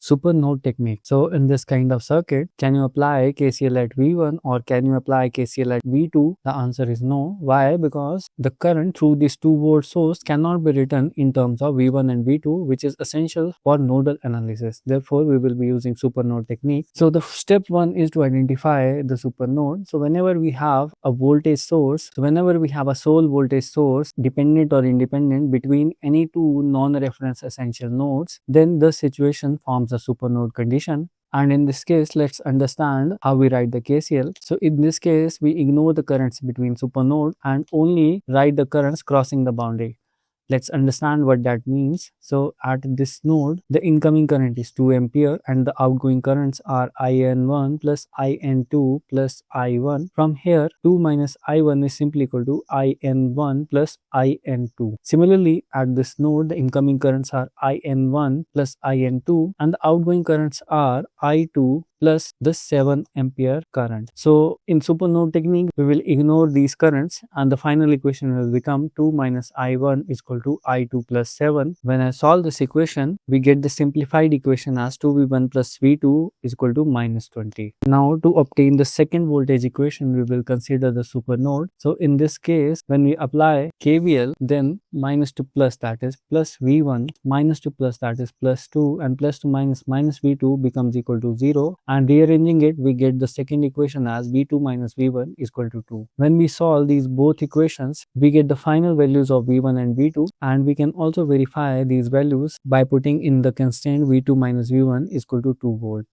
Supernode technique. So in this kind of circuit, can you apply KCL at V1 or can you apply KCL at V2? The answer is no. Why? Because the current through this 2-volt source cannot be written in terms of V1 and V2, which is essential for nodal analysis. Therefore, we will be using supernode technique. So the step 1 is to identify the supernode. So whenever we have a voltage source, whenever we have a sole voltage source, dependent or independent between any two non-reference essential nodes, then the situation forms a supernode condition. And in this case, let's understand how we write the KCL. So in this case, we ignore the currents between supernode and only write the currents crossing the boundary. Let's understand what that means. So at this node, the incoming current is 2 ampere and the outgoing currents are IN1 plus IN2 plus I1. From here, 2 minus I1 is simply equal to IN1 plus IN2. Similarly, at this node, the incoming currents are IN1 plus IN2 and the outgoing currents are I2 plus the 7 ampere current. So in supernode technique, we will ignore these currents and the final equation will become 2 minus I1 is equal to I2 plus 7. When I solve this equation, we get the simplified equation as 2V1 plus V2 is equal to minus 20. Now to obtain the second voltage equation, we will consider the supernode. So in this case, when we apply KVL, then minus to plus, that is plus V1, minus to plus, that is plus 2, and plus to minus V2 becomes equal to 0. And rearranging it, we get the second equation as V2 minus V1 is equal to 2. When we solve these both equations, we get the final values of V1 and V2, and we can also verify these values by putting in the constraint V2 minus V1 is equal to 2 volt.